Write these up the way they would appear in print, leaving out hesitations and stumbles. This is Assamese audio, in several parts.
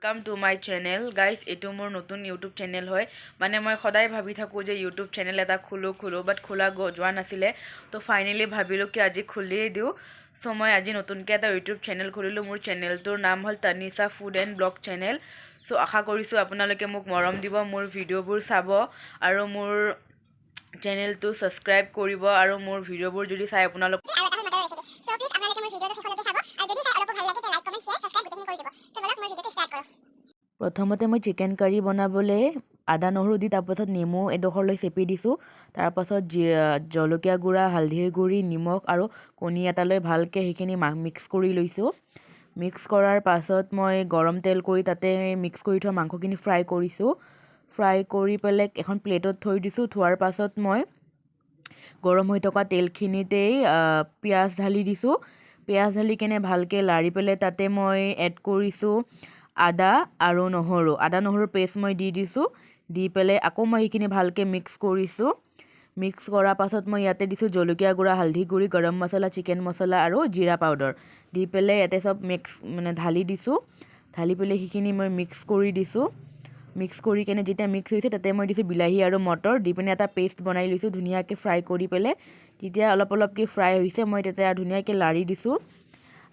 come to my channel guys এইটো মোৰ নতুন ইউটিউব চেনেল হয় মানে মই সদায় ভাবি থাকোঁ যে ইউটিউব চেনেল এটা খোলোঁ বাট খোলা যোৱা নাছিলে তো ফাইনেলি ভাবিলোঁ কি আজি খুলিয়েই দিওঁ চ' মই আজি নতুনকৈ এটা ইউটিউব চেনেল খুলিলোঁ মোৰ চেনেলটোৰ নাম হ'ল Tanisha food and blog channel চ' আশা কৰিছোঁ আপোনালোকে মোক মৰম দিব মোৰ ভিডিঅ'বোৰ চাব আৰু মোৰ চেনেলটো ছাবস্ক্ৰাইব কৰিব আৰু মোৰ ভিডিঅ'বোৰ যদি চাই আপোনালোক প্ৰথমতে মই চিকেন কাৰী বনাবলৈ আদা নহৰু দি তাৰপাছত নেমু এডোখৰলৈ চেপি দিছোঁ তাৰপাছত জলকীয়া গুড়া হালধিৰ গুড়ি নিমখ আৰু কণী এটালৈ ভালকৈ সেইখিনি মিক্স কৰি লৈছোঁ মিক্স কৰাৰ পাছত মই গৰম তেল কৰি তাতে মিক্স কৰি থোৱা মাংসখিনি ফ্ৰাই কৰিছোঁ ফ্ৰাই কৰি পেলাই এখন প্লেটত থৈ দিছোঁ থোৱাৰ পাছত মই গৰম হৈ থকা তেলখিনিতেই পিঁয়াজ ঢালি দিছোঁ পিঁয়াজ ঢালি কেনে ভালকৈ লাৰি পেলাই তাতে মই এড কৰিছোঁ আদা আৰু আদা নহৰু পেষ্ট মই দি দিছোঁ দি পেলাই আকৌ মই সেইখিনি ভালকৈ মিক্স কৰিছোঁ মিক্স কৰাৰ পাছত মই ইয়াতে দিছোঁ জলকীয়া গুড়া হালধি গুড়ি গৰম মছলা চিকেন মছলা আৰু জিৰা পাউডাৰ দি পেলাই ইয়াতে চব মিক্স ঢালি দিছোঁ ঢালি পেলাই সেইখিনি মই মিক্স কৰি দিছোঁ মিক্স কৰি কেনে যেতিয়া মিক্স হৈছে তাতে মই দিছোঁ বিলাহী আৰু মটৰ দি পিনে এটা পেষ্ট বনাই লৈছোঁ ধুনীয়াকৈ ফ্ৰাই কৰি পেলাই তেতিয়া অলপকৈ ফ্ৰাই হৈছে মই তাতে ধুনীয়াকৈ লাৰি দিছোঁ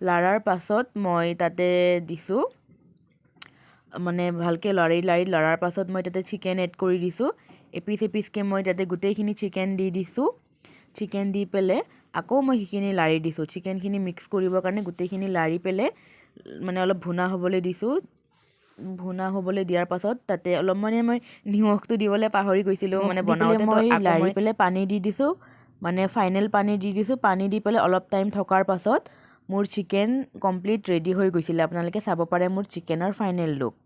লাৰাৰ পাছত মই তাতে দিছোঁ ভালকৈ লৰাৰ পাছত মই তাতে চিকেন এড কৰি দিছোঁ এপিচকৈ মই তাতে গোটেইখিনি চিকেন দি দিছোঁ চিকেন দি পেলাই আকৌ মই সেইখিনি লাৰি দিছোঁ চিকেনখিনি মিক্স কৰিবৰ কাৰণে গোটেইখিনি লাৰি পেলাই অলপ ভুনা হ'বলৈ দিছোঁ ভুনা হ'বলৈ দিয়াৰ পাছত তাতে অলপ মই নিমখটো দিবলৈ পাহৰি গৈছিলোঁ বনাওঁতে মই লাৰি পেলাই পানী দি দিছোঁ ফাইনেল পানী দি দিছোঁ পানী দি পেলাই অলপ টাইম থকাৰ পাছত মোৰ চিকেন কমপ্লিট ৰেডি হৈ গৈছিলে আপোনালোকে চাব পাৰে মোৰ চিকেনৰ ফাইনেল লুক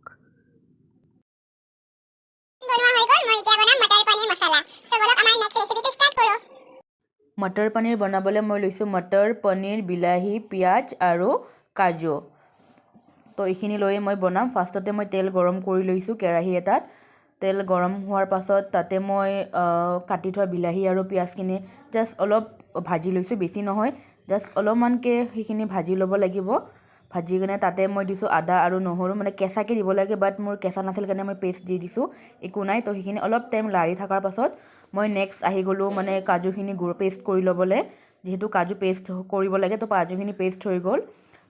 মটৰ পনীৰ বনাবলৈ মই লৈছোঁ মটৰ পনীৰ বিলাহী পিঁয়াজ আৰু কাজু তো এইখিনি লৈয়ে মই বনাম ফাৰ্ষ্টতে মই তেল গৰম কৰি লৈছোঁ কেৰাহী এটাত তেল গৰম হোৱাৰ পাছত তাতে মই কাটি থোৱা বিলাহী আৰু পিঁয়াজখিনি জাষ্ট অলপ ভাজি লৈছোঁ বেছি নহয় জাষ্ট অলপমানকৈ সেইখিনি ভাজি ল'ব লাগিব ভাজি কিনে তাতে মই দিছোঁ আদা আৰু নহৰু কেঁচাকৈ দিব লাগে বাট মোৰ কেঁচা নাছিল কাৰণে মই পেষ্ট দি দিছোঁ একো নাই তো সেইখিনি অলপ টাইম লাৰি থকাৰ পাছত মই নেক্সট আহি গ'লোঁ কাজুখিনি পেষ্ট কৰি ল'বলৈ যিহেতু কাজু পেষ্ট কৰিব লাগে তো কাজুখিনি পেষ্ট হৈ গ'ল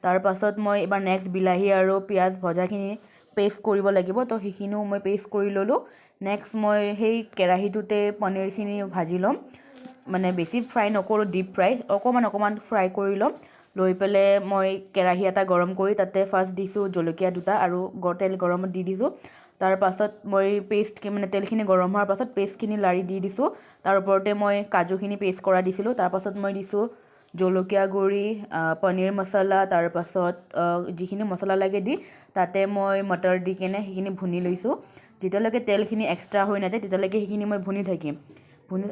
তাৰপাছত মই এবাৰ নেক্সট বিলাহী আৰু পিঁয়াজ ভজাখিনি পেষ্ট কৰিব লাগিব তো সেইখিনিও মই পেষ্ট কৰি ল'লোঁ নেক্সট মই সেই কেৰাহীটোতে পনীৰখিনি ভাজি ল'ম বেছি ফ্ৰাই নকৰোঁ ডিপ ফ্ৰাই অকণমান ফ্ৰাই কৰি ল'ম লৈ পেলাই মই কেৰাহী এটা গৰম কৰি তাতে ফাৰ্ষ্ট দিছোঁ জলকীয়া দুটা আৰু তেল গৰমত দি দিছোঁ তাৰপাছত মই পেষ্ট তেলখিনি গৰম হোৱাৰ পাছত পেষ্টখিনি লাৰি দি দিছোঁ তাৰ ওপৰতে মই কাজুখিনি পেষ্ট কৰা দিছিলোঁ তাৰপাছত মই দিছোঁ জলকীয়া গুড়ি পনীৰ মছলা তাৰপাছত যিখিনি মছলা লাগে দি তাতে মই মটৰ দি কেনে সেইখিনি ভুনি লৈছোঁ যেতিয়ালৈকে তেলখিনি এক্সট্ৰা হৈ নাযায় তেতিয়ালৈকে সেইখিনি মই ভুনি থাকিম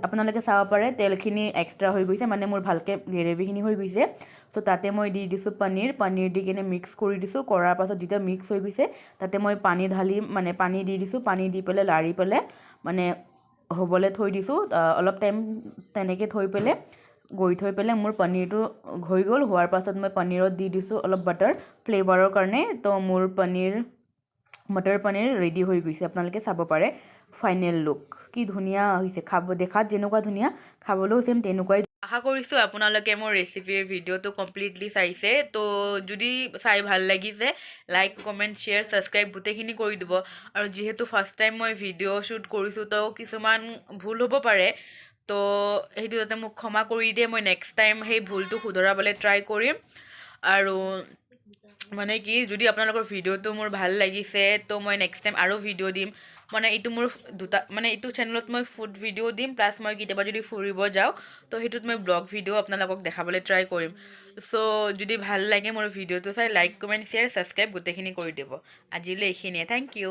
আপোনালোকে চাব পাৰে তেলখিনি এক্সট্ৰা হৈ গৈছে মোৰ ভালকৈ গ্ৰেভিখিনি হৈ গৈছে চ' তাতে মই দি দিছোঁ পনীৰ দি কেনে মিক্স কৰি দিছোঁ কৰাৰ পাছত যেতিয়া মিক্স হৈ গৈছে তাতে মই পানী ঢালি পানী দি দিছোঁ পানী দি পেলাই লাৰি পেলাই হ'বলৈ থৈ দিছোঁ অলপ টাইম তেনেকৈ থৈ পেলাই মোৰ পনীৰটো হৈ গ'ল হোৱাৰ পাছত মই পনীৰত দি দিছোঁ অলপ বাটাৰ ফ্লেভাৰৰ কাৰণে তো মোৰ মটৰ পনীৰ ৰেডি হৈ গৈছে আপোনালোকে চাব পাৰে ফাইনেল লুক কি ধুনীয়া হৈছে দেখাত যেনেকুৱা ধুনীয়া খাবলৈও চেম তেনেকুৱাই আশা কৰিছোঁ আপোনালোকে মোৰ ৰেচিপিৰ ভিডিঅ'টো কমপ্লিটলি চাইছে তো যদি চাই ভাল লাগিছে লাইক কমেণ্ট শ্বেয়াৰ ছাবস্ক্ৰাইব গোটেইখিনি কৰি দিব আৰু যিহেতু ফাৰ্ষ্ট টাইম মই ভিডিঅ' শ্বুট কৰিছোঁ তো কিছুমান ভুল হ'ব পাৰে তো সেইটো যাতে মোক ক্ষমা কৰি দিয়ে মই নেক্সট টাইম সেই ভুলটো শুধৰাবলৈ ট্ৰাই কৰিম আৰু কি যদি আপোনালোকৰ ভিডিঅ'টো মোৰ ভাল লাগিছে তো মই নেক্সট টাইম আৰু ভিডিঅ' দিম এইটো মোৰ দুটা এইটো চেনেলত মই ফুড ভিডিঅ' দিম প্লাছ মই কেতিয়াবা যদি ফুৰিব যাওঁ তো সেইটোত মই ব্লগ ভিডিঅ' আপোনালোকক দেখাবলৈ ট্ৰাই কৰিম চ' যদি ভাল লাগে মোৰ ভিডিঅ'টো চাই লাইক কমেণ্ট শ্বেয়াৰ ছাবস্ক্ৰাইব গোটেইখিনি কৰি দিব আজিলৈ এইখিনিয়ে থেংক ইউ